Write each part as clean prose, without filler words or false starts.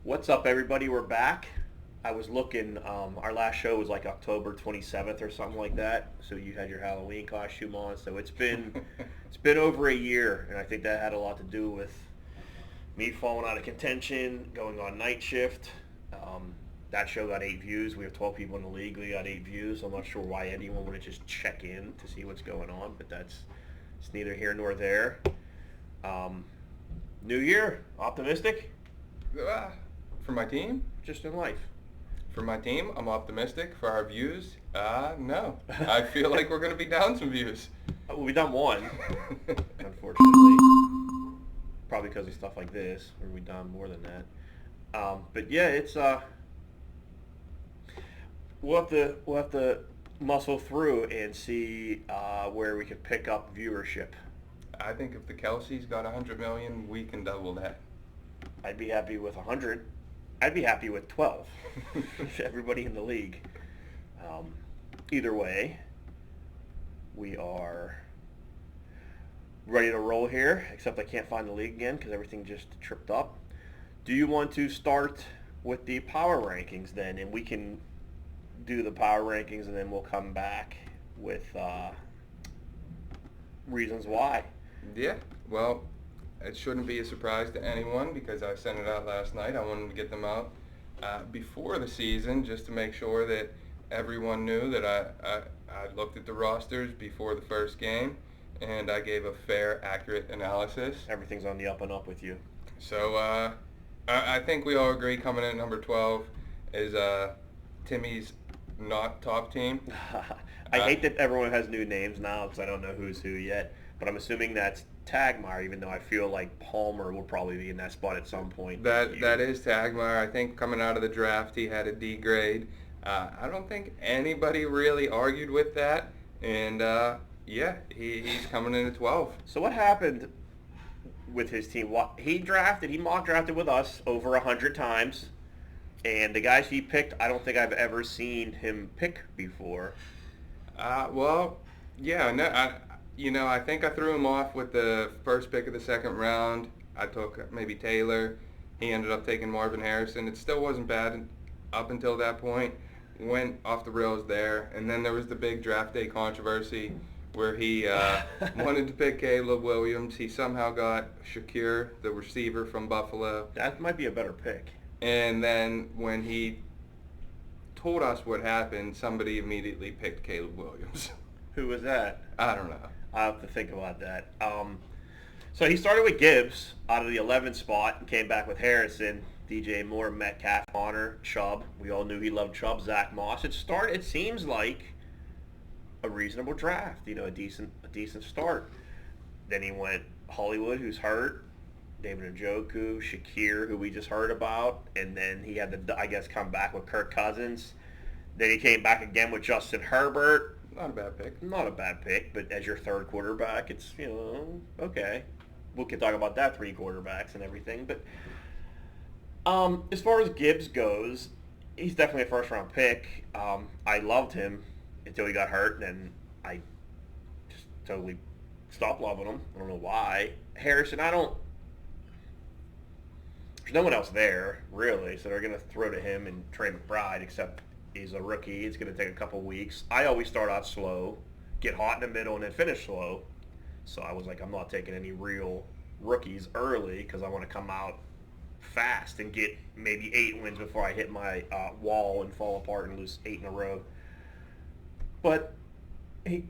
What's up, everybody? We're back. I was looking. Our last show was like October 27th or something like that. So you had your Halloween costume on. So it's been over a year, and I think that had a lot to do with me falling out of contention, going on night shift. Um, that show got 8 views. We have 12 people in the league. We got 8 views. I'm not sure why anyone would just check in to see what's going on, but it's neither here nor there. Um, New year, optimistic, Ah, For my team? just in life. For my team, I'm optimistic. For our views, no. I feel like we're going to be down some views. Well, we've done one, unfortunately, probably because of stuff like this, or we've done more than that. But yeah, it's we'll have to muscle through and see where we could pick up viewership. I think if the Kelseys got 100 million, we can double that. I'd be happy with 100. I'd be happy with 12. Everybody in the league. Um, Either way, we are ready to roll here. Except I can't find the league again because everything just tripped up. Do you want to start with the power rankings then, and we can do the power rankings, and then we'll come back with reasons why. Yeah, well, it shouldn't be a surprise to anyone because I sent it out last night. I wanted to get them out before the season just to make sure that everyone knew that I looked at the rosters before the first game and I gave a fair, accurate analysis. Everything's on the up and up with you. So I think we all agree coming in at number 12 is Timmy's not top team. I hate that everyone has new names now because I don't know who's who yet. But I'm assuming that's Tagmar, even though I feel like Palmer will probably be in that spot at some point. That is Tagmar. I think coming out of the draft he had a D grade. I don't think anybody really argued with that. And yeah, he's coming in at 12. So what happened with his team? What he mock drafted with us over 100 times, and the guys he picked, I don't think I've ever seen him pick before. Well, yeah, no, I think I threw him off with the first pick of the second round. I took maybe Taylor. He ended up taking Marvin Harrison. It still wasn't bad up until that point. Went off the rails there, and then there was the big draft day controversy where he wanted to pick Caleb Williams. He somehow got Shakir, the receiver from Buffalo. That might be a better pick. And then when he told us what happened, somebody immediately picked Caleb Williams. Who was that? I don't know. I have to think about that. So he started with Gibbs out of the 11th spot and came back with Harrison, DJ Moore, Metcalf, Honor, Chubb. We all knew he loved Chubb. Zach Moss. It seems like a reasonable draft. A decent start. Then he went Hollywood, who's hurt. David Njoku, Shakir, who we just heard about, and then he had to, I guess, come back with Kirk Cousins. Then he came back again with Justin Herbert. Not a bad pick. Not a bad pick, but as your third quarterback, it's, okay. We can talk about that, 3 quarterbacks and everything. But as far as Gibbs goes, he's definitely a first-round pick. I loved him until he got hurt, and I just totally stopped loving him. I don't know why. Harrison, there's no one else there, really, so they're going to throw to him and Trey McBride, except he's a rookie. It's going to take a couple weeks. I always start out slow, get hot in the middle, and then finish slow. So I was like, I'm not taking any real rookies early because I want to come out fast and get maybe 8 wins before I hit my wall and fall apart and lose 8 in a row. But he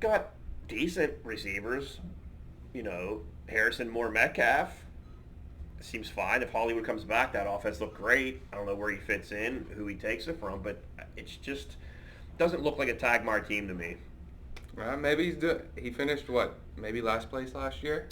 got decent receivers. Harrison, Moore, Metcalf. Seems fine. If Hollywood comes back, that offense looked great. I don't know where he fits in, who he takes it from, but it's just doesn't look like a Tagmar team to me. Maybe he finished what? Maybe last place last year?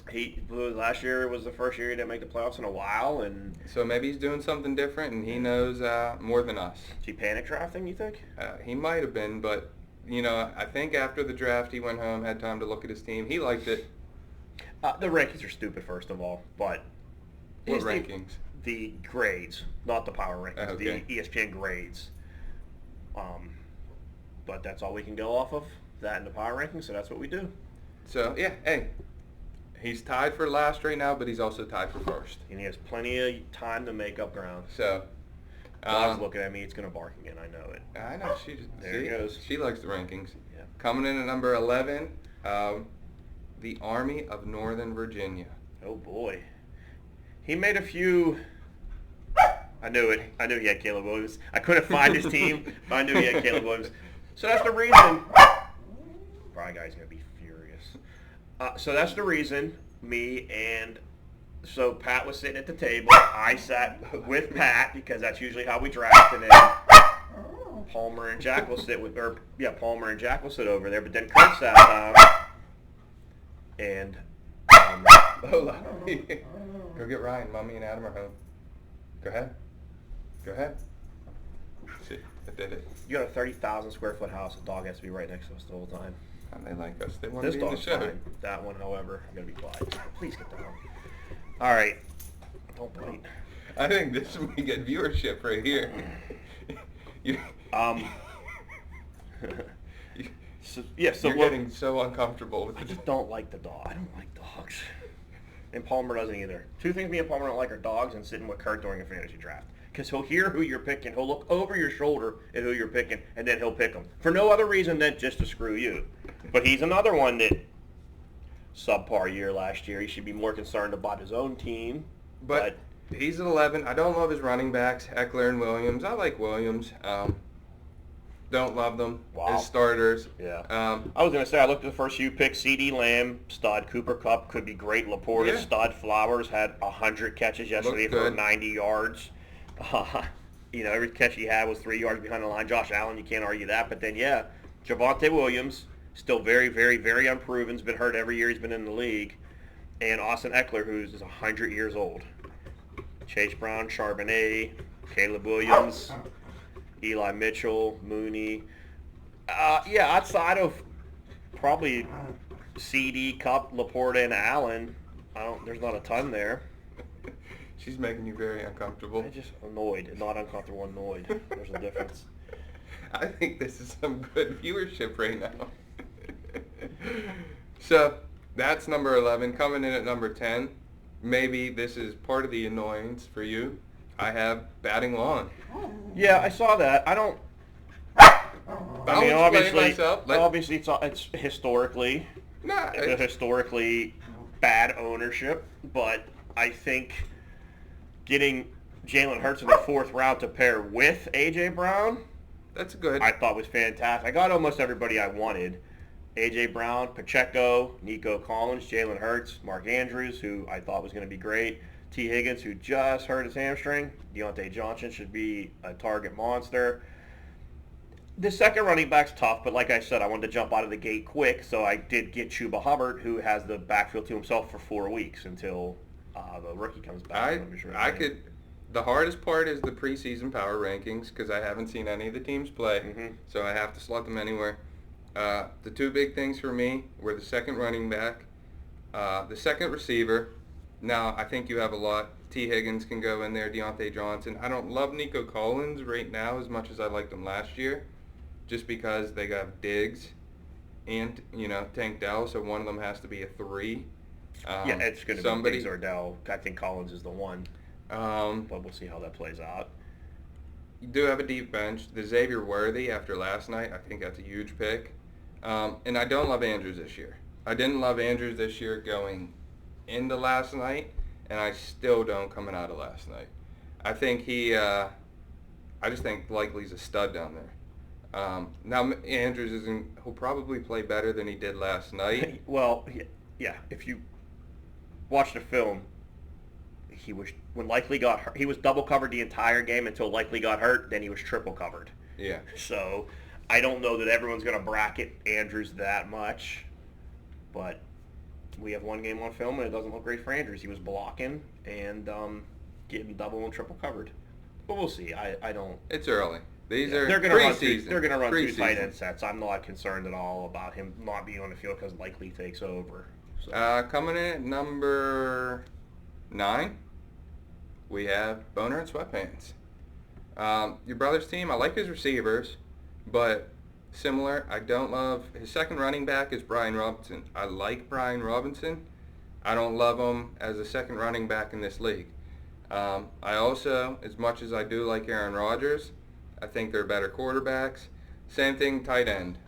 Last year was the first year he didn't make the playoffs in a while, and So maybe he's doing something different and he knows more than us. is he panic drafting, you think? He might have been, but, I think after the draft he went home, had time to look at his team. He liked it. The rankings are stupid, first of all, but What his rankings? The grades, not the power rankings, Okay. the ESPN grades. But that's all we can go off of, that and the power rankings, so that's what we do. So, yeah, hey, He's tied for last right now, but he's also tied for first. And he has plenty of time to make up ground. So, Dog's looking at me. It's going to bark again. I know it. I know. There it goes. She likes the rankings. Yeah. Coming in at number 11, the Army of Northern Virginia. Oh, boy. He made a few... I knew it. I knew he had Caleb Williams. I couldn't find his team, but I knew he had Caleb Williams. So that's the reason... Brian guy's going to be furious. So that's the reason so Pat was sitting at the table. I sat with Pat because that's usually how we draft, and then Palmer and Jack will sit over there. But then Kurt sat down, and Lola, go get Ryan. Mommy and Adam are home. Go ahead. See, I did it. You got a 30,000 square foot house. The dog has to be right next to us the whole time. And they like us. They want This to be in the dog's show. fine. That one, however, I'm gonna be quiet. Please get down. All right. Don't bite. I think this we get viewership right here. you, So you're getting so uncomfortable with I the just don't like the dog. I don't like dogs. And Palmer doesn't either. Two things me and Palmer don't like are dogs and sitting with Kurt during a fantasy draft. Because he'll hear who you're picking, he'll look over your shoulder at who you're picking, and then he'll pick them. For no other reason than just to screw you. But he's another one that, subpar year last year, he should be more concerned about his own team. But he's at 11. I don't love his running backs, Eckler and Williams. I like Williams. Don't love them as starters. Yeah. I was going to say, I looked at the first few picks. C.D. Lamb, stud. Cooper Kupp could be great. Laporta, stud. Flowers had 100 catches yesterday for 90 yards. Every catch he had was 3 yards behind the line. Josh Allen, you can't argue that. But then, Javonte Williams, still very, very, very unproven. Has been hurt every year he's been in the league. And Austin Eckler, who's 100 years old. Chase Brown, Charbonnet, Caleb Williams, Eli Mitchell, Mooney. Outside of probably CD, Kupp, Laporta, and Allen, there's not a ton there. She's making you very uncomfortable. I'm just annoyed, not uncomfortable, annoyed. There's a difference. I think this is some good viewership right now. So, that's number 11. Coming in at number 10, maybe this is part of the annoyance for you. I have batting lawn. Yeah, I saw that. I don't... obviously it's historically... It's historically bad ownership, but I think getting Jalen Hurts in the 4th round to pair with A.J. Brown... That's good. I thought was fantastic. I got almost everybody I wanted. A.J. Brown, Pacheco, Nico Collins, Jalen Hurts, Mark Andrews, who I thought was going to be great, T. Higgins, who just hurt his hamstring, Deontay Johnson should be a target monster. The second running back's tough, but like I said, I wanted to jump out of the gate quick, so I did get Chuba Hubbard, who has the backfield to himself for 4 weeks until the rookie comes back. The hardest part is the preseason power rankings because I haven't seen any of the teams play, so I have to slot them anywhere. The two big things for me were the second running back, the second receiver. Now, I think you have a lot. T. Higgins can go in there, Deontay Johnson. I don't love Nico Collins right now as much as I liked him last year, just because they got Diggs and, Tank Dell, so one of them has to be a 3. It's going to be Diggs or Dell. I think Collins is the one, but we'll see how that plays out. You do have a deep bench. The Xavier Worthy after last night, I think that's a huge pick. And I don't love Andrews this year. I didn't love Andrews this year going into last night, and I still don't coming out of last night. I think I just think Likely's a stud down there. Now, Andrews he'll probably play better than he did last night. Well, yeah, if you watch the film, when Likely got hurt, he was double covered the entire game until Likely got hurt, then he was triple covered. Yeah. So I don't know that everyone's going to bracket Andrews that much, but we have one game on film and it doesn't look great for Andrews. He was blocking and getting double and triple covered. But we'll see. I don't... It's early. They're going to run two tight end sets. I'm not concerned at all about him not being on the field because Likely takes over. So. Coming in at number 9, we have Boner and Sweatpants. Your brother's team, I like his receivers, but similar. I don't love his second running back is Brian Robinson. I like Brian Robinson. I don't love him as a second running back in this league. I also, as much as I do like Aaron Rodgers, I think they're better quarterbacks. Same thing, tight end.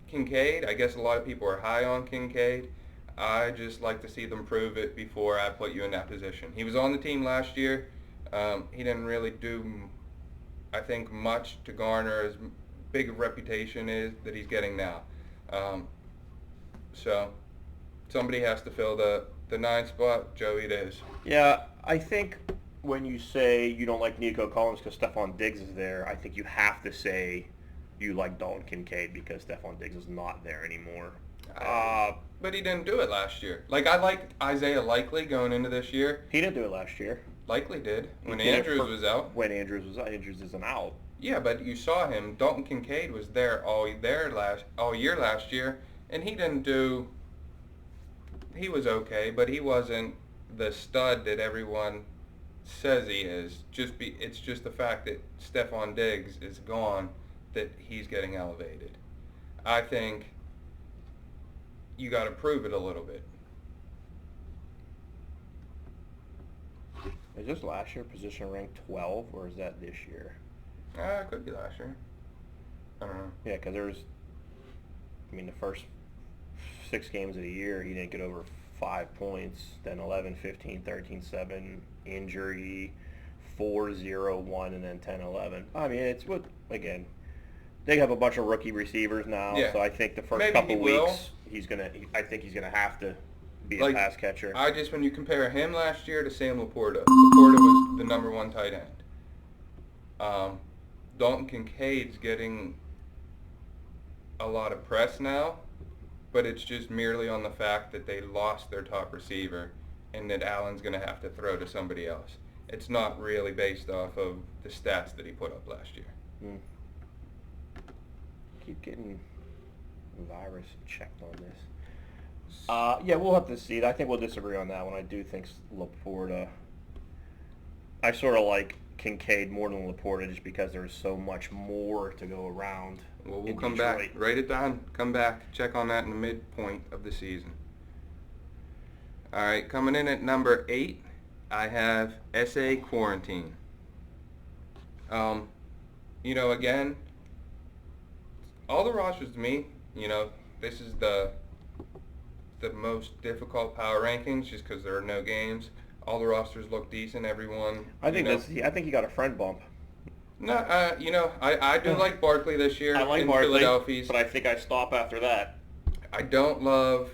Kincaid, I guess a lot of people are high on Kincaid. I just like to see them prove it before I put you in that position. He was on the team last year. He didn't really do, I think, much to garner as big a reputation is that he's getting now. So somebody has to fill the 9 spot. Joey, it is. Yeah, I think when you say you don't like Nico Collins because Stephon Diggs is there, I think you have to say you like Dalton Kincaid because Stephon Diggs is not there anymore. But he didn't do it last year. Like, I liked Isaiah Likely going into this year. He didn't do it last year. Likely did when He did it Andrews was out. When Andrews was out. Andrews isn't out. Yeah, but you saw him. Dalton Kincaid was there all year last year, and he didn't do. He was okay, but he wasn't the stud that everyone says he is. It's just the fact that Stephon Diggs is gone that he's getting elevated. I think you got to prove it a little bit. Is this last year position ranked 12, or is that this year? It could be last year. I don't know. Yeah, because the first 6 games of the year, he didn't get over 5 points. Then 11, 15, 13, 7, injury, 4, 0, 1, and then 10, 11. I mean, it's what, again, they have a bunch of rookie receivers now, Yeah. so I think the first Maybe couple he will. weeks, I think he's going to have to be a Like, pass catcher. When you compare him last year to Sam Laporta was the number 1 tight end. Dalton Kincaid's getting a lot of press now, but it's just merely on the fact that they lost their top receiver and that Allen's going to have to throw to somebody else. It's not really based off of the stats that he put up last year. Keep getting virus checked on this. Yeah, we'll have to see. I think we'll disagree on that one. I do think Laporta. I sort of like Kincaid more than Laporta just because there's so much more to go around. Well, we'll in come Detroit. back. Write it down. Come back. Check on that in the midpoint of the season. All right, coming in at number 8, I have SA Quarantine. Again, all the rosters to me, this is the most difficult power rankings just because there are no games. All the rosters look decent. Everyone. I think I think he got a friend bump. No, I do like Barkley this year I like in Barkley, Philadelphia. but I think I stop after that. I don't love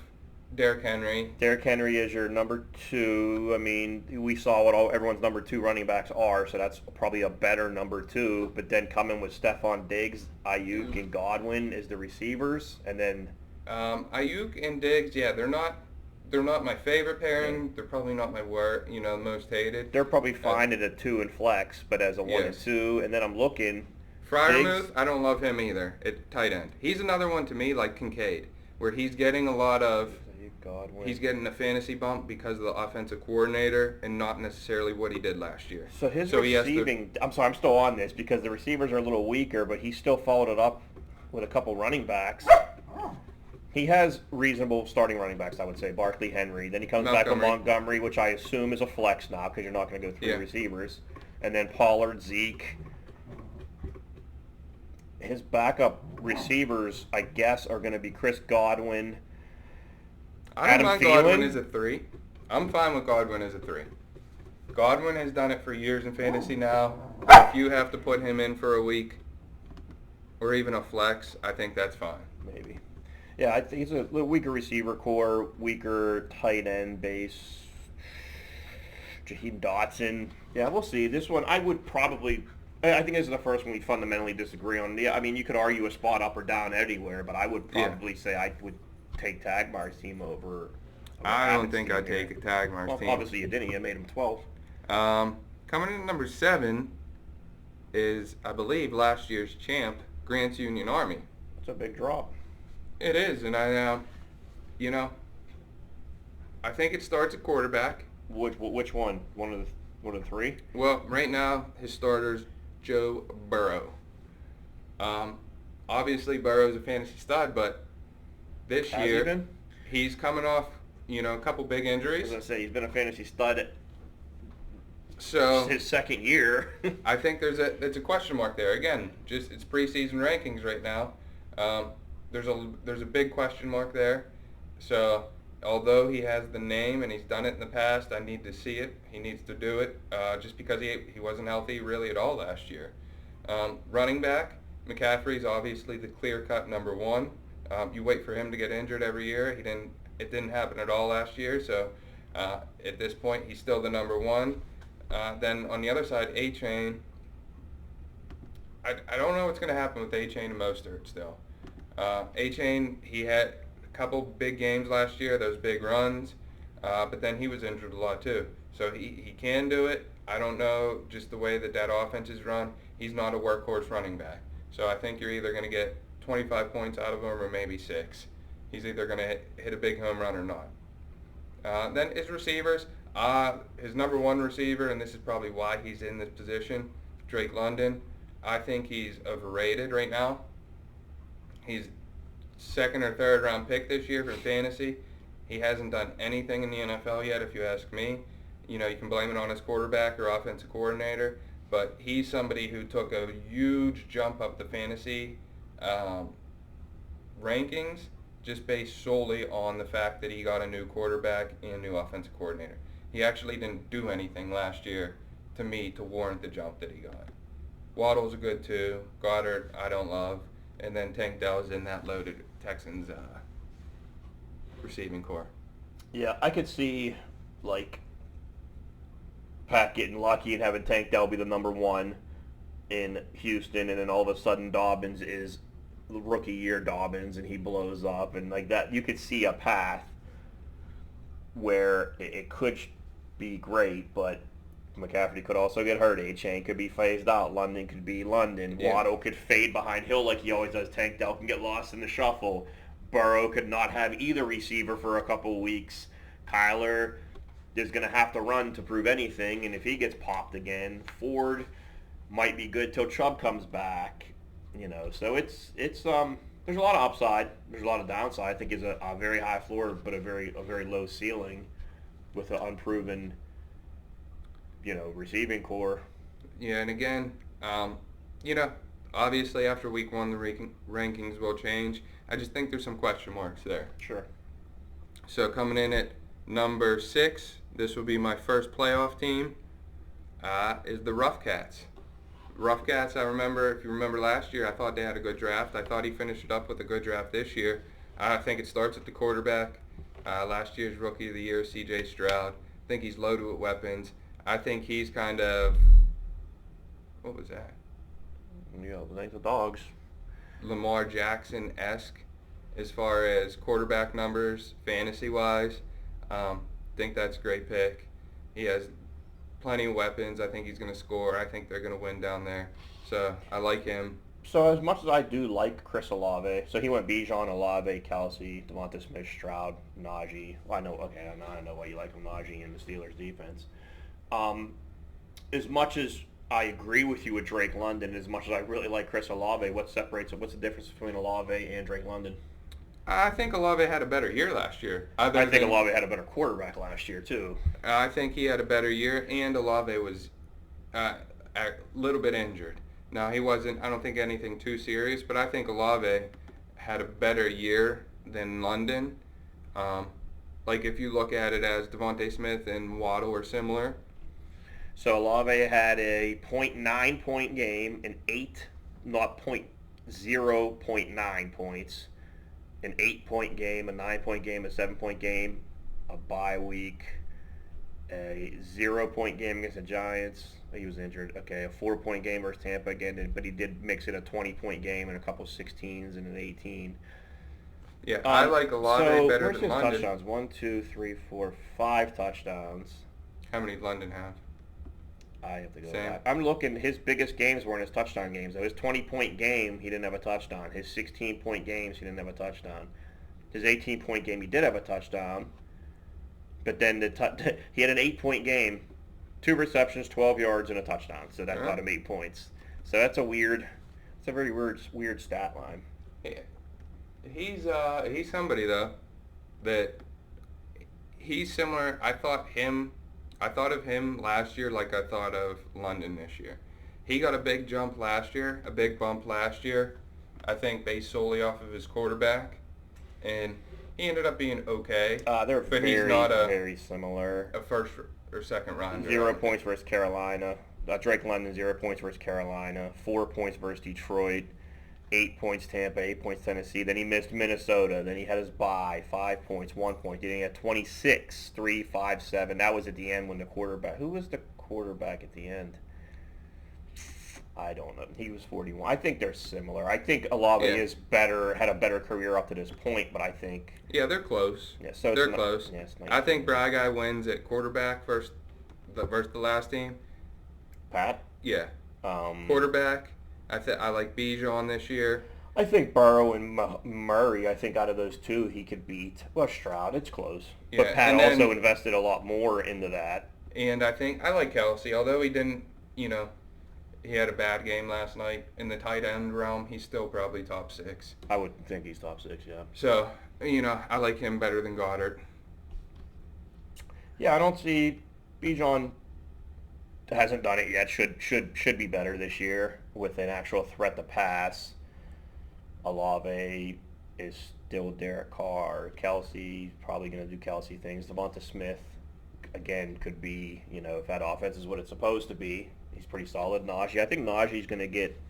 Derrick Henry. Derrick Henry is your number 2. I mean, we saw what everyone's number 2 running backs are, so that's probably a better number 2. But then coming with Stephon Diggs, Ayuk, and Godwin as the receivers, and then Ayuk and Diggs, yeah, they're not my favorite pairing. They're probably not my most hated. they're probably fine at a 2 and flex, but as a 1 and Yes. 2, and then I'm looking. Freiermuth, I don't love him either at tight end. He's another one to me like Kincaid, where he's getting a lot of. Godwin. He's getting a fantasy bump because of the offensive coordinator and not necessarily what he did last year. So his he has to- receiving, I'm sorry, I'm still on this because the receivers are a little weaker, but he still followed it up with a couple running backs. He has reasonable starting running backs, I would say. Barkley, Henry. Then he comes back with Montgomery, which I assume is a flex now because you're not going to go 3 receivers. And then Pollard, Zeke. His backup receivers, I guess, are going to be Chris Godwin. I don't Adam mind Thielen? Godwin as a 3. I'm fine with Godwin as a 3. Godwin has done it for years in fantasy now. If you have to put him in for a week or even a flex, I think that's fine. Maybe. Yeah, I think he's a little weaker receiver core, weaker tight end base. Jaheim Dotson. Yeah, we'll see. This one, I think this is the first one we fundamentally disagree on. Yeah, I mean, you could argue a spot up or down anywhere, but I would probably say I would take Tagmar's team over. I don't think I'd take Tagmar's team. Obviously you didn't. You made him 12. Coming in at number 7 is, I believe, last year's champ, Grant's Union Army. That's a big drop. It is, and I think it starts at quarterback. Which one? One of the 3? Well, right now his starter's Joe Burrow. Obviously Burrow's a fantasy stud, but this year he's coming off. a couple big I was injuries. going to say, he's been a fantasy stud So his second year. I think there's a question mark there. Again, just it's preseason rankings right now. There's a big question mark there. So although he has the name and he's done it in the past, I need to see it. He needs to do it just because he wasn't healthy really at all last year. Running back, McCaffrey's obviously the clear-cut number one. You wait for him to get injured every year. It didn't happen at all last year. So at this point, he's still the number one. Then on the other side, A-Chain. I don't know what's going to happen with A-Chain and Mostert still. A-Chain, he had a couple big games last year, those big runs, but then he was injured a lot too. So he can do it. I don't know just the way that offense is run. He's not a workhorse running back. So I think you're either going to get 25 points out of him or maybe 6. He's either going to hit a big home run or not. Then his receivers. His number one receiver, and this is probably why he's in this position, Drake London. I think he's overrated right now. He's second or third round pick this year for fantasy. He hasn't done anything in the NFL yet, if you ask me. You can blame it on his quarterback or offensive coordinator, but he's somebody who took a huge jump up the fantasy rankings just based solely on the fact that he got a new quarterback and a new offensive coordinator. He actually didn't do anything last year, to me, to warrant the jump that he got. Waddle's good too. Goddard, I don't love. And then Tank Dell's in that loaded Texans receiving core. Yeah, I could see, Pat getting lucky and having Tank Dell be the number one in Houston, and then all of a sudden Dobbins is the rookie year Dobbins, and he blows up, and like that. You could see a path where it could be great, but McCaffrey could also get hurt. A-Chain could be phased out. London could be London. Yeah. Waddle could fade behind Hill like he always does. Tank Dell can get lost in the shuffle. Burrow could not have either receiver for a couple of weeks. Kyler is going to have to run to prove anything, and if he gets popped again, Ford might be good till Chubb comes back. So it's there's a lot of upside. There's a lot of downside. I think it's a very high floor, but a very low ceiling with an unproven, receiving core. Yeah, and again, obviously after week one, the rankings will change. I just think there's some question marks there. Sure. So coming in at number 6, this will be my first playoff team, is the Rough Cats. Rough Cats, if you remember last year, I thought they had a good draft. I thought he finished it up with a good draft this year. I think it starts at the quarterback. Last year's Rookie of the Year, C.J. Stroud. I think he's loaded with weapons. I think he's kind of, what was that? Yeah, thanks the dogs. Lamar Jackson-esque as far as quarterback numbers, fantasy-wise. Think that's a great pick. He has plenty of weapons. I think he's going to score. I think they're going to win down there. So I like him. So as much as I do like Chris Olave, so he went Bijan, Olave, Kelsey, Devonta Smith, Stroud, Najee. Well, I know why you like him, Najee in the Steelers defense. As much as I agree with you with Drake London, as much as I really like Chris Olave, what's the difference between Olave and Drake London? I think Olave had a better year last year. I think Olave had a better quarterback last year, too. I think he had a better year, and Olave was a little bit injured. Now, he wasn't, I don't think anything too serious, but I think Olave had a better year than London. If you look at it as Devonta Smith and Waddle are similar. So Olave had a 0.9 point game, an 0.9 points, an 8 point game, a 9 point game, a 7 point game, a bye week, a 0 point game against the Giants. He was injured. Okay, a 4 point game versus Tampa again, but he did mix in a 20 point game and a couple 16s and an 18. Yeah, I like Olave better than London. Touchdowns? 1, 2, 3, 4, 5 touchdowns. How many did London have? I have to go back. I'm looking. His biggest games were in his touchdown games. His 20-point game, he didn't have a touchdown. His 16-point games, he didn't have a touchdown. His 18-point game, he did have a touchdown. But then he had an 8-point game, 2 receptions, 12 yards, and a touchdown. So that got him 8 points. So that's a very weird stat line. Yeah. He's somebody though that he's similar. I thought of him last year like I thought of London this year. He got a big jump last year, a big bump last year. I think based solely off of his quarterback, and he ended up being okay. They're But he's very, not very similar. a first or second rounder. 0 points versus Carolina. Drake London, 0 points versus Carolina. 4 points versus Detroit. 8 points Tampa, 8 points Tennessee. Then he missed Minnesota. Then he had his bye, 5 points, 1 point. Then he had 26, 3, 5, 7. That was at the end when the quarterback. Who was the quarterback at the end? I don't know. He was 41. I think they're similar. I think Olave Yeah. is better, had a better career up to this point, but I think Yeah, they're close. yeah. So They're close. Yeah, it's nice. I think Braga wins at quarterback versus the last team. Pat. Yeah, Um, quarterback. I like Bijan this year. I think Burrow and Murray. I think out of those two, he could beat. Well, Stroud. It's close, but Yeah, Pat and also then- invested a lot more into that. And I think I like Kelsey, although he didn't, he had a bad game last night in the tight end realm. He's still probably top 6. I would think he's top 6. Yeah. So I like him better than Goddard. Yeah, I don't see Bijan hasn't done it yet. Should be better this year with an actual threat to pass. Olave is still Derek Carr. Kelsey probably going to do Kelsey things. Devonta Smith again could be, if that offense is what it's supposed to be, he's pretty solid. Najee, I think Najee's going to get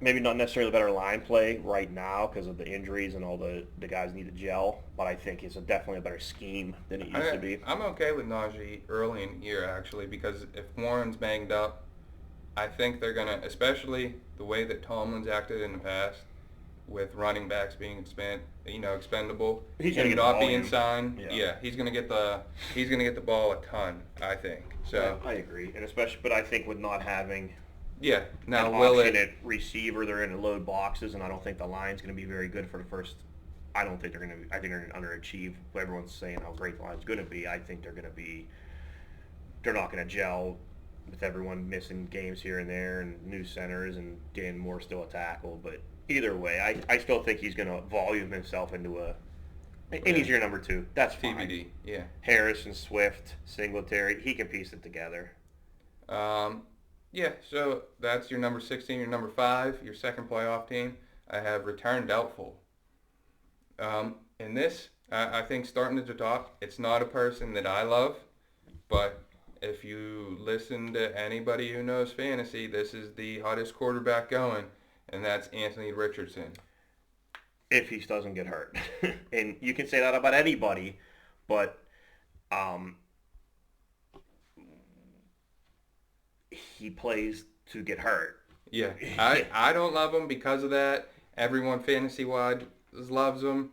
maybe not necessarily better line play right now because of the injuries and all the guys need to gel, but I think it's definitely a better scheme than it used to be. I'm okay with Najee early in the year, actually, because if Warren's banged up, I think they're going to, especially the way that Tomlin's acted in the past with running backs being expendable. He's gonna and get not volume. being signed. Yeah. He's going to get the ball a ton, I think. So, I agree, and especially, but I think with not having yeah. Now, an will option it... at receiver, they're going to load boxes, and I don't think the line's going to be very good for the first. I don't think they're going to. I think they're going to underachieve. Everyone's saying how great the line's going to be. I think they're going to be. They're not going to gel with everyone missing games here and there, and new centers, and Dan Moore still a tackle. But either way, I still think he's going to volume himself into and he's your number 2. That's fine. TBD, yeah. Harrison, Swift, Singletary, he can piece it together. Yeah, so that's your number 16, your number 5, your second playoff team. I have return doubtful. In this, I think starting at the top, it's not a person that I love, but if you listen to anybody who knows fantasy, this is the hottest quarterback going, and that's Anthony Richardson. If he doesn't get hurt. And you can say that about anybody, but he plays to get hurt. Yeah, I don't love him because of that. Everyone fantasy-wide loves him.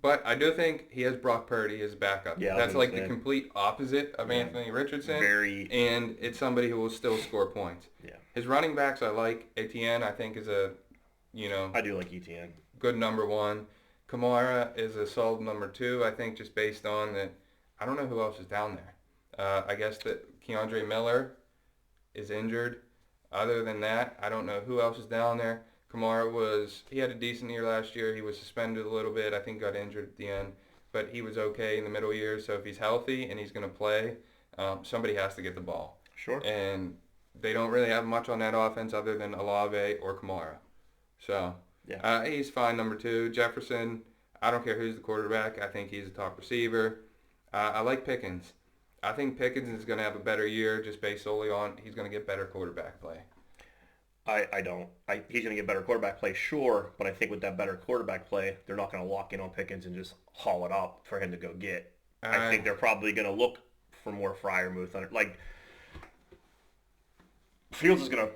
But I do think he has Brock Purdy as backup. Yeah, that's like the complete opposite of Anthony Richardson. And it's somebody who will still score points. Yeah. His running backs I like. Etienne I think is a, I do like Etienne. good number 1. Kamara is a solid number 2, I think, just based on that. I don't know who else is down there. I guess that Keandre Miller is injured. Other than that, I don't know who else is down there. Kamara he had a decent year last year. He was suspended a little bit. I think got injured at the end. But he was okay in the middle years. So if he's healthy and he's going to play, somebody has to get the ball. Sure. And they don't really have much on that offense other than Olave or Kamara. So Yeah. he's fine, number 2. Jefferson, I don't care who's the quarterback. I think he's a top receiver. I like Pickens. I think Pickens is going to have a better year just based solely on he's going to get better quarterback play. I don't. He's going to get better quarterback play, sure, but I think with that better quarterback play, they're not going to lock in on Pickens and just haul it up for him to go get. I think they're probably going to look for more Freiermuth. Like, Fields is going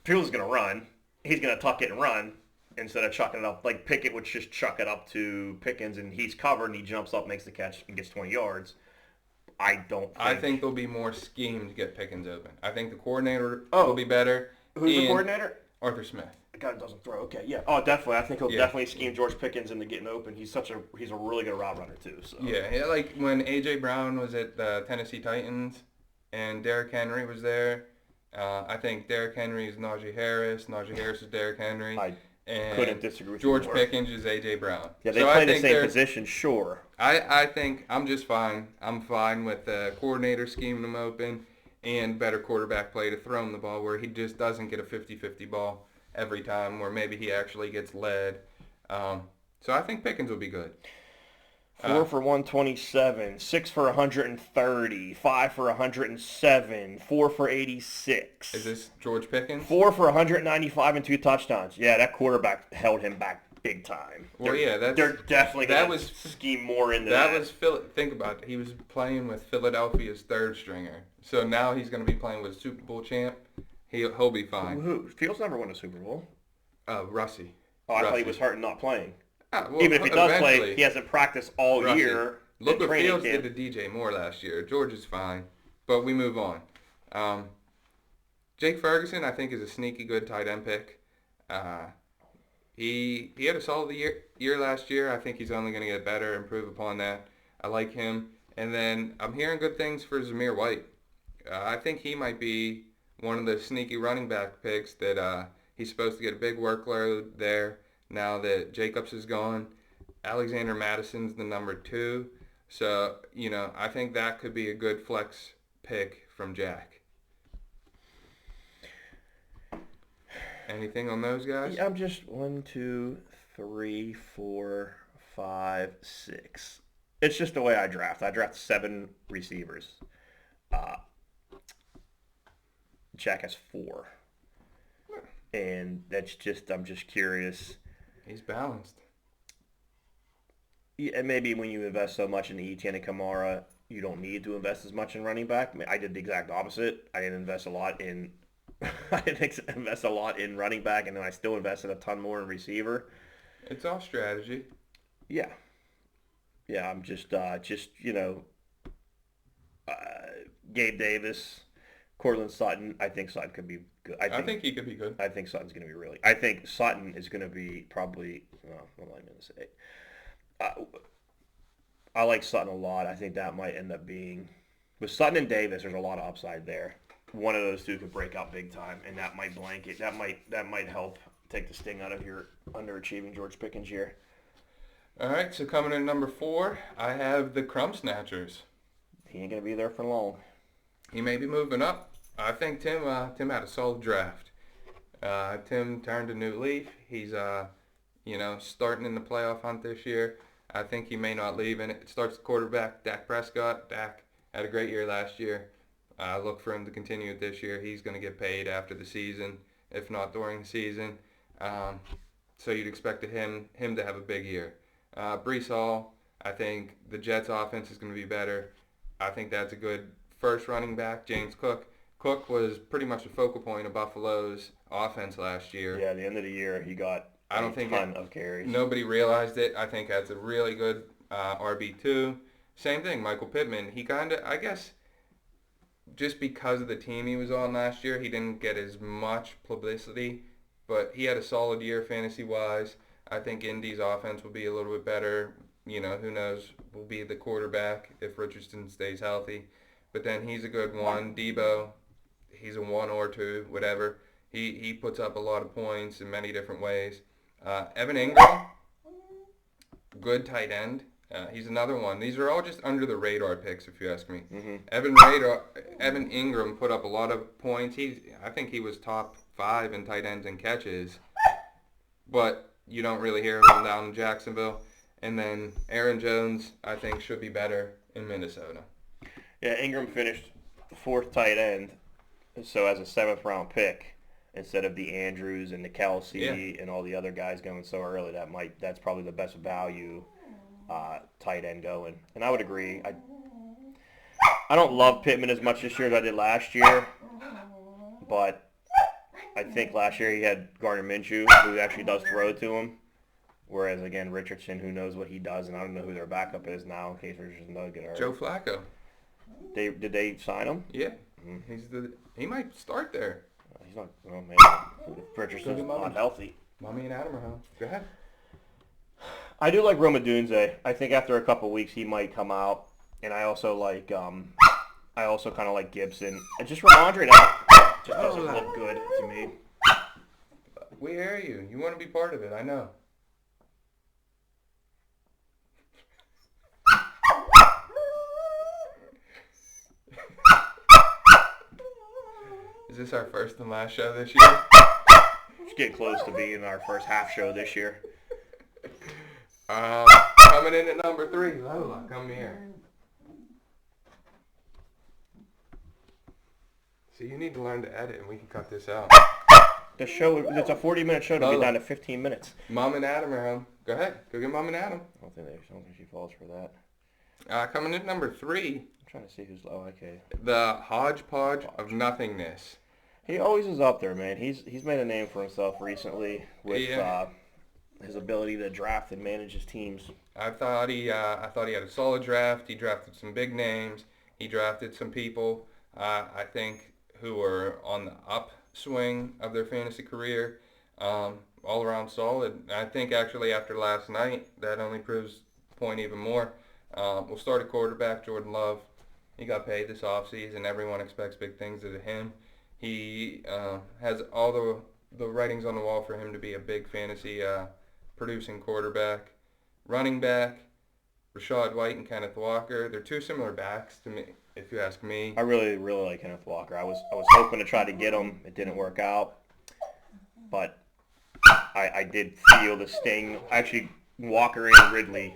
to run. He's going to tuck it and run instead of chucking it up. Like, Pickett would just chuck it up to Pickens, and he's covered, and he jumps up, makes the catch, and gets 20 yards. I think there'll be more scheme to get Pickens open. I think the coordinator will be better. Who's the coordinator? Arthur Smith. The guy doesn't throw. Okay, yeah. Oh, definitely. I think he'll definitely scheme George Pickens into getting open. He's a really good route runner too. So. Yeah, like when A.J. Brown was at the Tennessee Titans and Derrick Henry was there, I think Derrick Henry is Najee Harris. Najee Harris is Derrick Henry. and Couldn't disagree with George you more. Pickens is A.J. Brown. Yeah, they So play the same position, sure. I think I'm just fine. I'm fine with the coordinator scheming him open and better quarterback play to throw him the ball where he just doesn't get a 50-50 ball every time, where maybe he actually gets led. So I think Pickens will be good. 4 for 127, 6 for 130, 5 for 107, 4 for 86. Is this George Pickens? 4 for 195 and 2 touchdowns. Yeah, that quarterback held him back big time. Well, they're definitely going to scheme more into that. Think about it. He was playing with Philadelphia's third stringer. So now he's going to be playing with Super Bowl champ. He'll be fine. Who? Fields never won a Super Bowl. Russie. Oh, I thought he was hurt and not playing. Well, even if he does play, he hasn't practiced all year. Look what Fields did to DJ Moore last year. George is fine, but we move on. Jake Ferguson, I think, is a sneaky good tight end pick. He had a solid year last year. I think he's only going to get better, improve upon that. I like him. And then I'm hearing good things for Zamir White. I think he might be one of the sneaky running back picks that he's supposed to get a big workload there. Now that Jacobs is gone, Alexander Madison's the number 2. So, I think that could be a good flex pick from Jack. Anything on those guys? Yeah, I'm just 1, 2, 3, 4, 5, 6. It's just the way I draft. I draft 7 receivers. Jack has 4. And I'm just curious. He's balanced. Yeah, and maybe when you invest so much in Etienne and Kamara, you don't need to invest as much in running back. I did the exact opposite. I didn't invest a lot in running back, and then I still invested a ton more in receiver. It's all strategy. Yeah. Yeah, I'm just Gabe Davis, Cortland Sutton. I think Sutton could be good. I think he could be good. I think Sutton's going to be I think Sutton is going to be probably. What am I going to say? I like Sutton a lot. I think that might end up being with Sutton and Davis. There's a lot of upside there. One of those two could break out big time, and that might blanket. That might help take the sting out of your underachieving George Pickens year. All right, so coming in number 4, I have the Crumb Snatchers. He ain't going to be there for long. He may be moving up. I think Tim had a solid draft. Tim turned a new leaf. He's starting in the playoff hunt this year. I think he may not leave, and it starts the quarterback, Dak Prescott. Dak had a great year last year. Look for him to continue it this year. He's going to get paid after the season, if not during the season. So you'd expect him to have a big year. Breece Hall, I think the Jets' offense is going to be better. I think that's a good first running back. James Cook. Cook was pretty much the focal point of Buffalo's offense last year. Yeah, at the end of the year, he got a ton of carries. Nobody realized it. I think that's a really good RB2. Same thing, Michael Pittman. He kind of, I guess, just because of the team he was on last year, he didn't get as much publicity, but he had a solid year fantasy-wise. I think Indy's offense will be a little bit better. Who knows, will be the quarterback if Richardson stays healthy. But then he's a good one. Debo, he's a 1 or 2, whatever. He puts up a lot of points in many different ways. Evan Ingram, good tight end. He's another one. These are all just under the radar picks, if you ask me. Mm-hmm. Evan Ingram put up a lot of points. I think he was top 5 in tight ends and catches, but you don't really hear him down in Jacksonville. And then Aaron Jones, I think, should be better in Minnesota. Yeah, Ingram finished 4th tight end, so as a 7th round pick instead of the Andrews and the Kelsey and all the other guys going so early. That's probably the best value tight end going. And I would agree. I don't love Pittman as much this year as I did last year, but I think last year he had Gardner Minshew, who actually does throw to him. Whereas, again, Richardson, who knows what he does, and I don't know who their backup is now in case Richardson does get hurt. Joe Flacco. Did they sign him? Yeah. He might start there. He's not. Well, maybe Richardson's not healthy. Mommy and Adam are home. Go ahead. I do like Roma Dunze. I think after a couple weeks he might come out, and I also like. I also kind of like Gibson. And just Ramondre, that just doesn't look good to me. We hear you. You want to be part of it. I know. Is this our first and last show this year? It's getting close to being our first half show this year. Coming in at number 3, Lola, come here. See, you need to learn to edit, and we can cut this out. The show, it's a 40-minute show to Lola. get down to 15 minutes. Mom and Adam are home. Go ahead. Go get Mom and Adam. I don't think she falls for that. Coming in at number 3, I'm trying to see who's low. Okay. the hodgepodge of nothingness. He always is up there, man. He's made a name for himself recently with his ability to draft and manage his teams. I thought he had a solid draft. He drafted some big names. He drafted some people, I think, who are on the upswing of their fantasy career. All around solid. I think actually after last night, that only proves the point even more. We'll start at quarterback, Jordan Love. He got paid this offseason. Everyone expects big things out of him. He has all the writings on the wall for him to be a big fantasy producing quarterback. Running back, Rashad White and Kenneth Walker. They're two similar backs to me, if you ask me. I really, really like Kenneth Walker. I was hoping to try to get him. It didn't work out. But I did feel the sting. Actually, Walker and Ridley,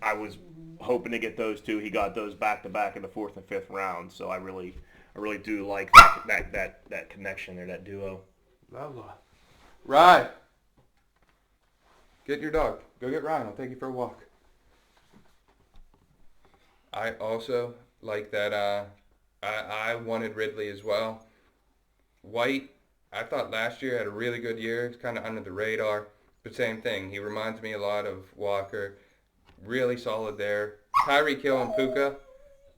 I was hoping to get those two. He got those back-to-back in the 4th and 5th round. So I really do like that connection there, that duo. Lola. Rye. Get your dog. Go get Ryan. I'll take you for a walk. I also like that I wanted Ridley as well. White, I thought last year had a really good year. It's kind of under the radar. But same thing. He reminds me a lot of Walker. Really solid there. Tyreek Hill and Puka.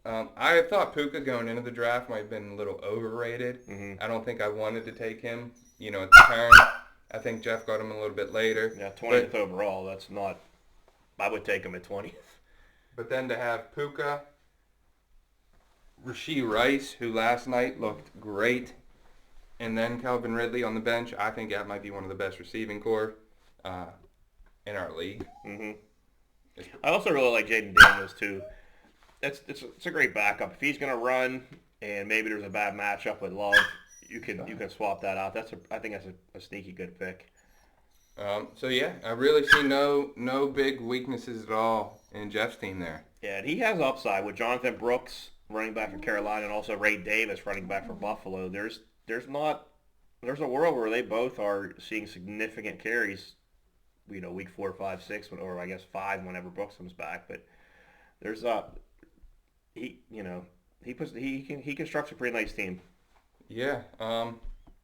I thought Puka going into the draft might have been a little overrated. Mm-hmm. I don't think I wanted to take him, at the turn. I think Jeff got him a little bit later. Yeah, 20th overall. That's not. I would take him at 20th. But then to have Puka, Rashee Rice, who last night looked great, and then Calvin Ridley on the bench, I think that might be one of the best receiving corps in our league. Mm-hmm. I also really like Jaden Daniels too. It's a great backup. If he's going to run and maybe there's a bad matchup with Love, you can swap that out. I think that's a sneaky good pick. So yeah, I really see no big weaknesses at all in Jeff's team there. Yeah, and he has upside with Jonathan Brooks, running back for Carolina, and also Ray Davis, running back for Buffalo. There's a world where they both are seeing significant carries, week 4, 5, 6, or I guess 5 whenever Brooks comes back. But there's he constructs a pretty nice team. Yeah,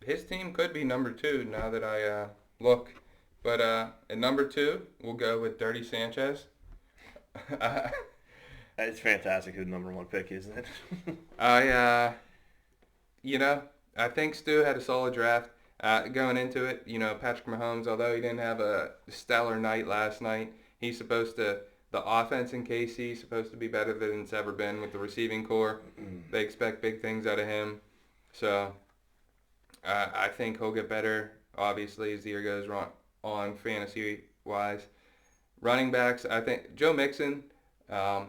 his team could be number 2 now that I look. But at number 2, we'll go with Dirty Sanchez. It's fantastic who the number 1 pick is, isn't it? I think Stu had a solid draft. Going into it, Patrick Mahomes, although he didn't have a stellar night last night, the offense in KC is supposed to be better than it's ever been with the receiving core. They expect big things out of him. So I think he'll get better, obviously, as the year goes on fantasy-wise. Running backs, I think Joe Mixon, I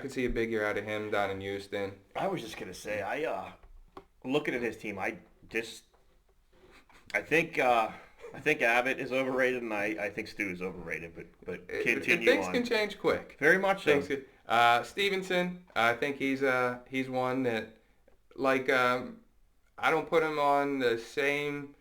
could see a big year out of him down in Houston. I was just going to say, looking at his team, I think Abbott is overrated, and I think Stu is overrated. But continue Things on. can change quick. Very much so. Stevenson, I think he's one that, I don't put him on the same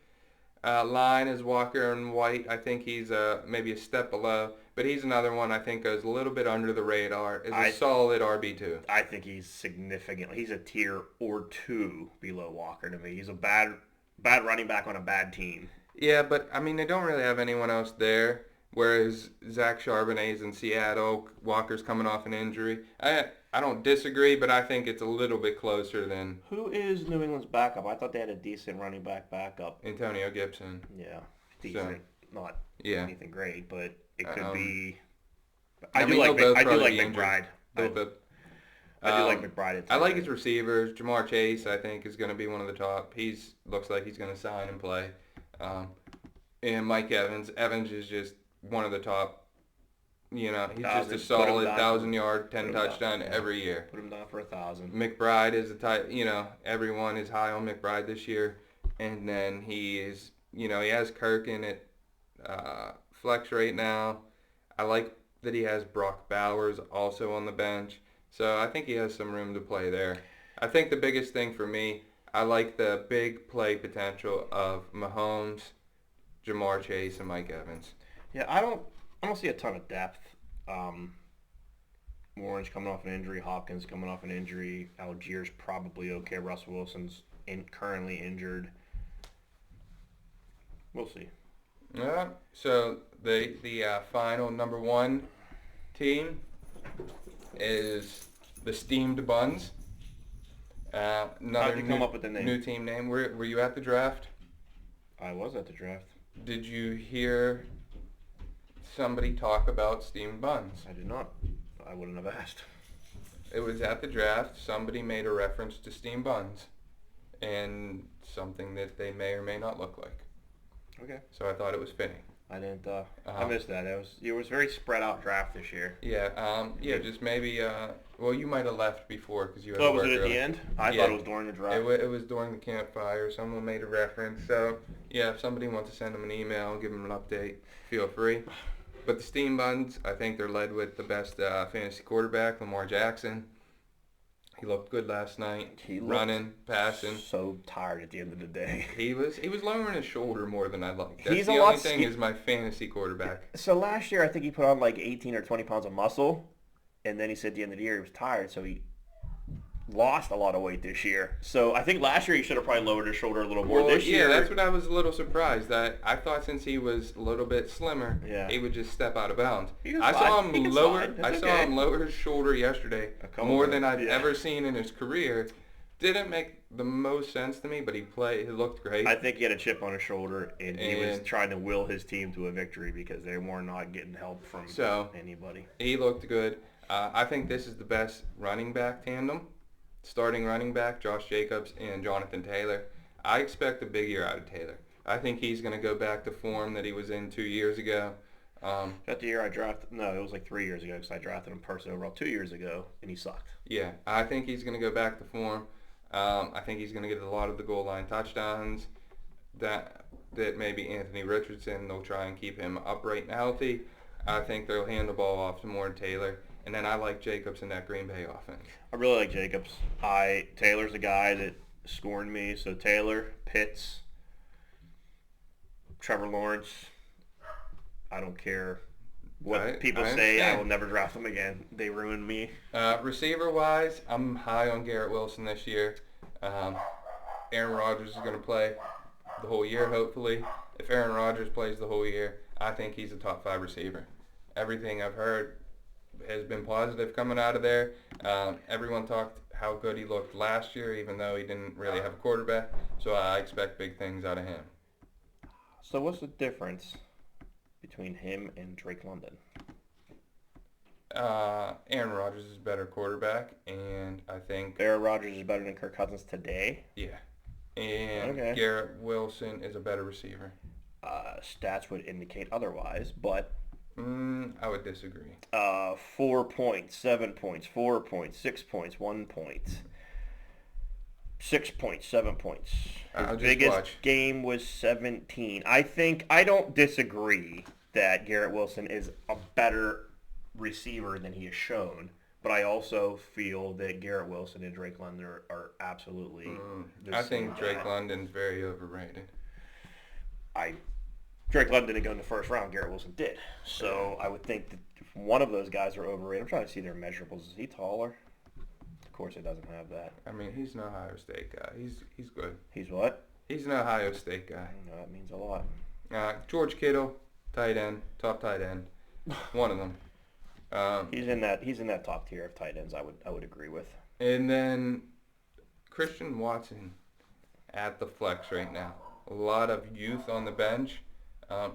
line as Walker and White. I think he's maybe a step below, but he's another one I think goes a little bit under the radar. Is a solid RB2. I think he's significantly. He's a tier or 2 below Walker to me. He's a bad running back on a bad team. Yeah, but they don't really have anyone else there. Whereas Zach Charbonnet's in Seattle, Walker's coming off an injury. I don't disagree, but I think it's a little bit closer than. Who is New England's backup? I thought they had a decent running back backup. Antonio Gibson. Yeah, decent, not anything great, but it could be. I do like McBride. I do like McBride. I like his receivers. Jamar Chase, I think, is going to be one of the top. Looks like he's going to sign and play. and Mike Evans. Evans is just one of the top. He's just a 1,000, put him solid down 1,000-yard, put 10 him down, touchdown yeah. every year. Put him down for 1,000. McBride is a type. Everyone is high on McBride this year, and then he is. He has Kirk in at flex right now. I like that he has Brock Bowers also on the bench, so I think he has some room to play there. I think the biggest thing for me, I like the big play potential of Mahomes, Jamar Chase, and Mike Evans. Yeah, I don't see a ton of depth. Warren's coming off an injury. Hopkins coming off an injury. Algier's probably okay. Russell Wilson's currently injured. We'll see. Yeah. So the final number one team is the Steamed Buns. Another How'd you come up with the name? New team name. Were you at the draft? I was at the draft. Did you hear somebody talk about Steamed Buns? I did not. I wouldn't have asked. It was at the draft. Somebody made a reference to Steamed Buns and something that they may or may not look like. Okay. So I thought it was fitting. I didn't. I missed that. It was very spread out draft this year. Yeah. Just maybe. Well, you might have left before because you had So to was work it at early. the end? I Yeah. thought it was during the draft. It was during the campfire. Someone made a reference. So, yeah, if somebody wants to send them an email, give them an update, feel free. But the Steam Buns, I think they're led with the best fantasy quarterback, Lamar Jackson. He looked good last night. He looked running, passing. So tired at the end of the day. He was lowering his shoulder more than I like. He's the a lot only thing is my fantasy quarterback. So last year, I think he put on like 18 or 20 pounds of muscle, and then he said at the end of the year he was tired, so he lost a lot of weight this year. So I think last year he should have probably lowered his shoulder a little more. Well, This year, that's what I was a little surprised. I thought since he was a little bit slimmer, Yeah. he would just step out of bounds. He can I saw slide. him He can lower. slide. That's I saw okay. him lower his shoulder yesterday couple more times, than I've yeah. ever seen in his career. Didn't make the most sense to me, but he looked great. I think he had a chip on his shoulder, and he was And- trying to will his team to a victory because they were not getting help from anybody. He looked good. I think this is the best running back tandem. Starting running back, Josh Jacobs and Jonathan Taylor. I expect a big year out of Taylor. I think he's going to go back to form that he was in 2 years ago. That the year I drafted, no, it was like 3 years ago because I drafted him first overall 2 years ago, and he sucked. Yeah, I think he's going to go back to form. I think he's going to get a lot of the goal line touchdowns. That maybe Anthony Richardson, they'll try and keep him upright and healthy. I think they'll hand the ball off to more Taylor. And then I like Jacobs in that Green Bay offense. I really like Jacobs. Taylor's the guy that scorned me. So Taylor, Pitts, Trevor Lawrence. I don't care what people say. I will never draft them again. They ruined me. Receiver-wise, I'm high on Garrett Wilson this year. Aaron Rodgers is going to play the whole year, hopefully. If Aaron Rodgers plays the whole year, I think he's a top 5 receiver. Everything I've heard has been positive coming out of there. Everyone talked how good he looked last year, even though he didn't really have a quarterback. So I expect big things out of him. So what's the difference between him and Drake London? Aaron Rodgers is a better quarterback, and I think... Aaron Rodgers is better than Kirk Cousins today? Yeah. And Okay. Garrett Wilson is a better receiver. Stats would indicate otherwise, but... I would disagree. 4 points, 7 points, 4 points, 6 points, 1 point. 6 points, 7 points. I'll His just biggest watch. game was 17. I don't disagree that Garrett Wilson is a better receiver than he has shown, but I also feel that Garrett Wilson and Drake London are absolutely the I same think Drake guy. London's very overrated. Drake London didn't go in the first round. Garrett Wilson did. So I would think that if one of those guys are overrated. I'm trying to see their measurables. Is he taller? Of course, it doesn't have that. I mean, he's an Ohio State guy. He's good. He's what? He's an Ohio State guy. I know that means a lot. George Kittle, tight end, top tight end, one of them. He's in that top tier of tight ends. I would agree with. And then Christian Watson at the flex right now. A lot of youth on the bench.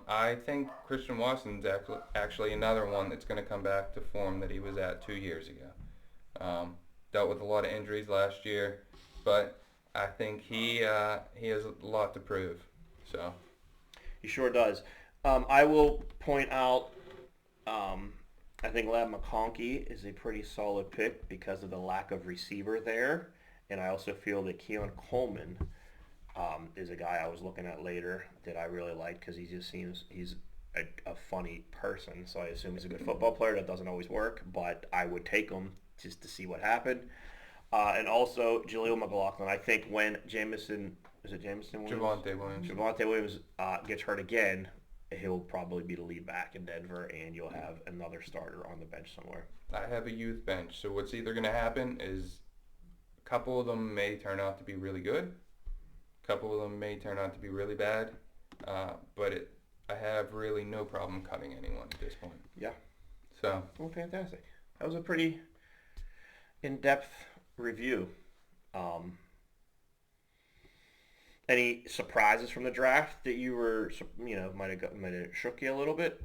I think Christian Watson's actually another one that's going to come back to form that he was at 2 years ago. Dealt with a lot of injuries last year, but I think he has a lot to prove. So He sure does. I will point out, I think Lab McConkey is a pretty solid pick because of the lack of receiver there. And I also feel that Keon Coleman is a guy I was looking at later that I really like because he just seems he's a funny person. So I assume he's a good football player. That doesn't always work, but I would take him just to see what happened. And also Jaleel McLaughlin. I think when Jameson, is it Jameson Williams? Javonte Williams gets hurt again, he'll probably be the lead back in Denver, and you'll have another starter on the bench somewhere. I have a youth bench, so what's either going to happen is a couple of them may turn out to be really good, a couple of them may turn out to be really bad, but I have really no problem cutting anyone at this point. Yeah. So. Well, fantastic. That was a pretty in-depth review. Any surprises from the draft that you were, might have shook you a little bit?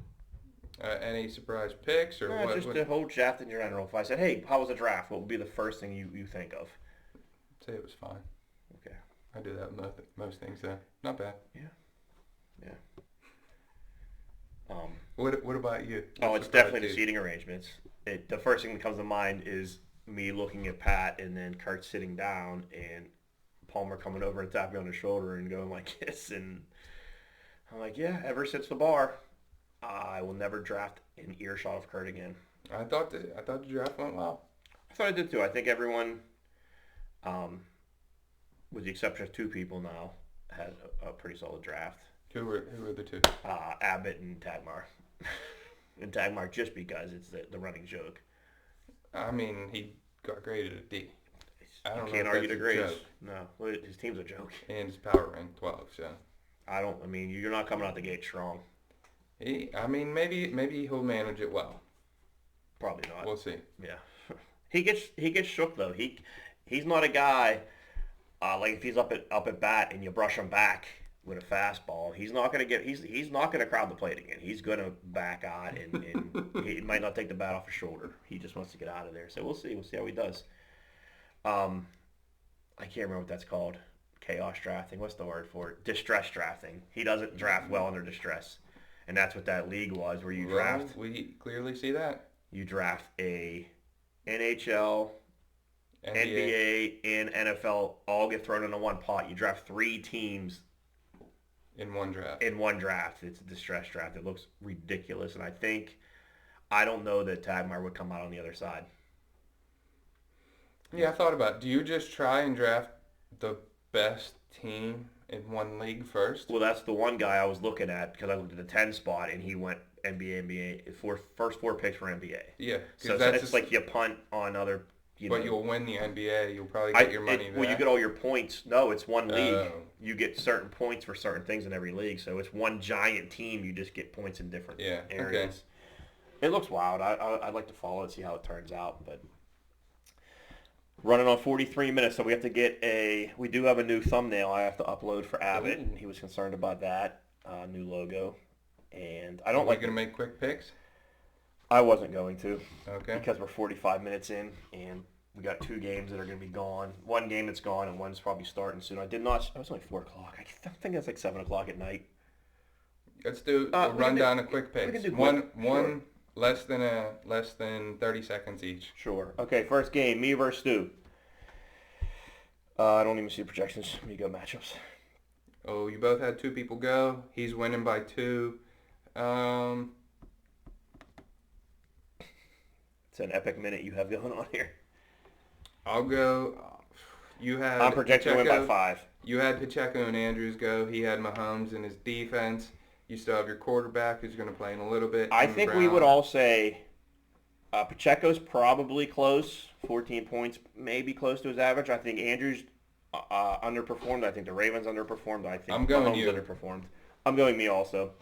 Any surprise picks or what? Just the whole draft in general. If I said, "Hey, how was the draft?" What would be the first thing you think of? I'd say it was fine. Okay. I do that with most things, though. Not bad. Yeah. What about you? It's definitely the seating arrangements. The first thing that comes to mind is me looking at Pat and then Kurt sitting down and Palmer coming over and tapping on his shoulder and going like this, and I'm like, yeah, ever since the bar, I will never draft an earshot of Kurt again. I thought the draft went well. I thought it did too. I think everyone, with the exception of two people now, had a pretty solid draft. Who were the two? Abbott and Tagmar. And Tagmar just because it's the running joke. I mean, he got graded a D. You can't argue the grades. No, his team's a joke. And his power ranked 12, so. You're not coming out the gate strong. Maybe he'll manage it well. Probably not. We'll see. Yeah. He gets shook though. He's not a guy like if he's up at bat and you brush him back with a fastball, he's not gonna crowd the plate again. He's gonna back out and he might not take the bat off his shoulder. He just wants to get out of there. So we'll see. We'll see how he does. I can't remember what that's called. Chaos drafting. What's the word for it? Distress drafting. He doesn't draft well under distress. And that's what that league was, where you draft. We clearly see that. You draft a NHL, NBA, and NFL all get thrown into one pot. You draft 3 teams in one draft. It's a distress draft. It looks ridiculous. And I don't know that Tagmar would come out on the other side. Yeah, I thought about it. Do you just try and draft the best team in one league first? Well, that's the one guy I was looking at because I looked at the 10 spot and he went NBA. First 4 picks for NBA. Yeah. So it's like you punt on other. But you'll win the NBA. You'll probably get your money back. Well, you get all your points. No, it's one league. You get certain points for certain things in every league. So it's one giant team. You just get points in different areas. Okay. It looks wild. I'd like to follow it, see how it turns out, but. Running on 43 minutes, so we do have a new thumbnail I have to upload for Abbott, and he was concerned about that, new logo. And I don't like... Are you going to make quick picks? I wasn't going to. Okay. Because we're 45 minutes in, and we got 2 games that are going to be gone. One game that's gone, and one's probably starting soon. It was only 4 o'clock. I think it's like 7 o'clock at night. Let's do a rundown of quick picks. We can do one less than 30 seconds each. Sure. Okay, first game, me versus Stu. I don't even see projections. Let me go matchups. Oh, you both had 2 people go. He's winning by 2. It's an epic minute you have going on here. I'll go. I'm projecting to win by 5. You had Pacheco and Andrews go. He had Mahomes in his defense. You still have your quarterback who's going to play in a little bit. I think we would all say Pacheco's probably close, 14 points, maybe close to his average. I think Andrews underperformed. I think the Ravens underperformed. I think Mahomes underperformed. I'm going me also.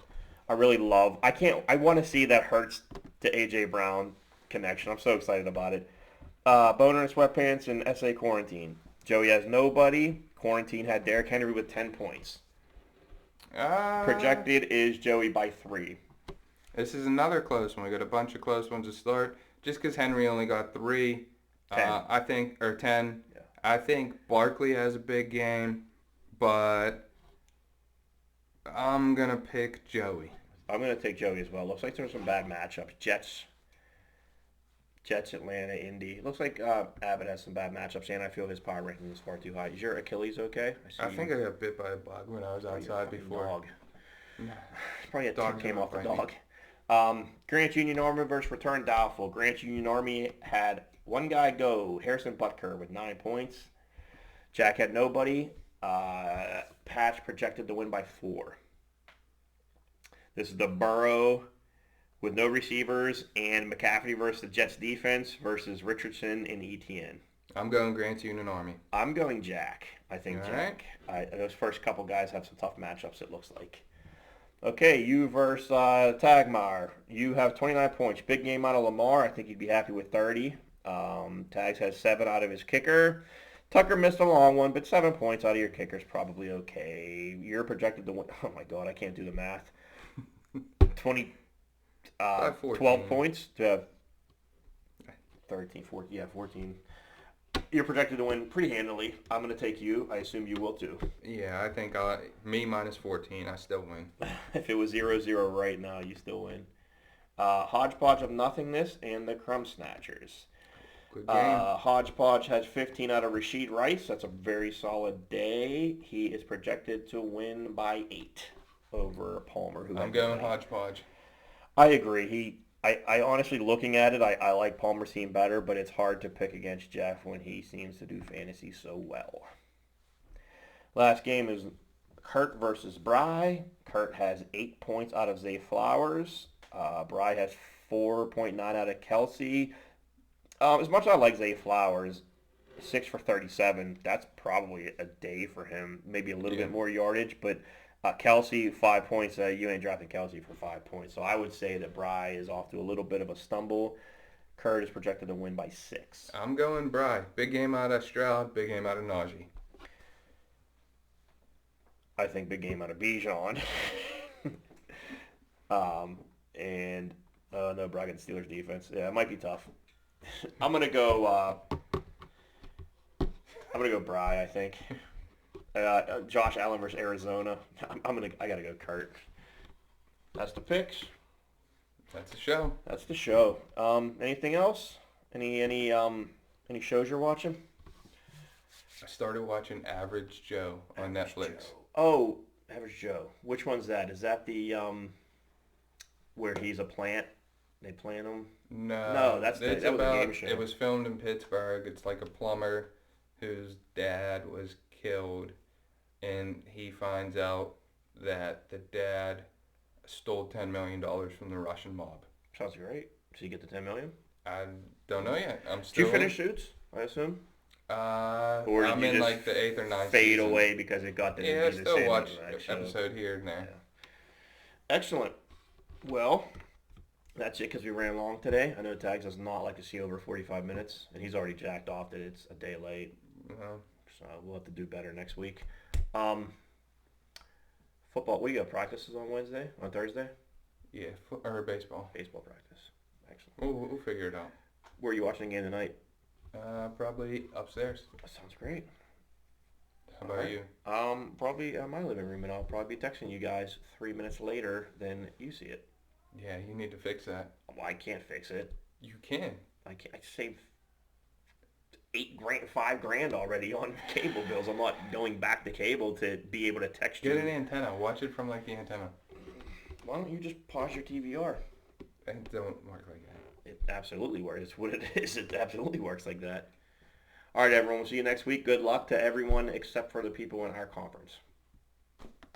I really love. I want to see that Hurts to A.J. Brown connection. I'm so excited about it. Boner and sweatpants and SA quarantine. Joey has nobody. Quarantine had Derrick Henry with 10 points. Projected is Joey by 3. This is another close one. We got a bunch of close ones to start. Just because Henry only got 3, 10. I think. Yeah. I think Barkley has a big game, but I'm gonna pick Joey. I'm going to take Joey as well. Looks like there's some bad matchups. Jets, Atlanta, Indy. Looks like Abbott has some bad matchups, and I feel his power ranking is far too high. Is your Achilles okay? I think I got bit by a bug when I was outside before. Dog. Nah. Probably a Dog tick came off the bite me. dog. Grants Union Army versus return doubtful. Grants Union Army had one guy go, Harrison Butker with 9 points. Jack had nobody. Patch projected to win by 4. This is the Burrow with no receivers and McCaffrey versus the Jets defense versus Richardson and ETN. I'm going Grants Union Army. I'm going Jack. I think All Jack. Those first couple guys have some tough matchups, it looks like. Okay, you versus Tagmeyer. You have 29 points. Big game out of Lamar. I think you'd be happy with 30. Tags has 7 out of his kicker. Tucker missed a long one, but 7 points out of your kicker is probably okay. You're projected to win. Oh, my God, I can't do the math. 12 points to have 13, 14. Yeah, 14. You're projected to win pretty handily. I'm going to take you. I assume you will too. Yeah, I think me minus 14, I still win. If it was 0-0 right now, you still win. Hodgepodge of Nothingness and the Crumb Snatchers. Good game. Hodgepodge has 15 out of Rashid Rice. That's a very solid day. He is projected to win by 8 over Palmer. I'm going Hodgepodge. I agree. I honestly, looking at it, I like Palmer's team better, but it's hard to pick against Jeff when he seems to do fantasy so well. Last game is Kurt versus Bry. Kurt has 8 points out of Zay Flowers. Bry has 4.9 out of Kelsey. As much as I like Zay Flowers, 6 for 37, that's probably a day for him. Maybe a little bit more yardage, but Kelsey, 5 points. You ain't drafting Kelsey for 5 points. So I would say that Bry is off to a little bit of a stumble. Kurt is projected to win by 6. I'm going Bry. Big game out of Stroud, big game out of Najee. I think big game out of Bijan. No, Bry against Steelers defense. Yeah, it might be tough. I'm gonna go Bry, I think. Josh Allen versus Arizona. I gotta go Kurt. That's the picks. That's the show. That's the show. Anything else? Any shows you're watching? I started watching Average Joe on Netflix. Oh, Average Joe. Which one's that? Is that the where he's a plant? They plant him? No, that was a game show. It was filmed in Pittsburgh. It's like a plumber whose dad was killed, and he finds out that the dad stole $10 million from the Russian mob. Sounds great. So you get the $10 million? I don't know yet. Did you finish Suits, I assume? Or I'm in like the 8th or 9th fade season. away because it got the Yeah, I still watch episode here and there. Yeah. Excellent. Well, that's it because we ran long today. I know Tags does not like to see over 45 minutes, and he's already jacked off that it's a day late. So we'll have to do better next week. Football, we got practices on Thursday? Yeah, or baseball. Baseball practice. Excellent. We'll figure it out. Where are you watching the game tonight? Probably upstairs. That sounds great. How about you? Probably my living room, and I'll probably be texting you guys 3 minutes later than you see it. Yeah, you need to fix that. Well, I can't fix it. You can. I saved $5,000 already on cable bills. I'm not going back to cable to be able to text you. Get an antenna. Watch it from like the antenna. Why don't you just pause your TVR? It don't work like that. It absolutely works. It's what it is. It absolutely works like that. All right, everyone. We'll see you next week. Good luck to everyone except for the people in our conference.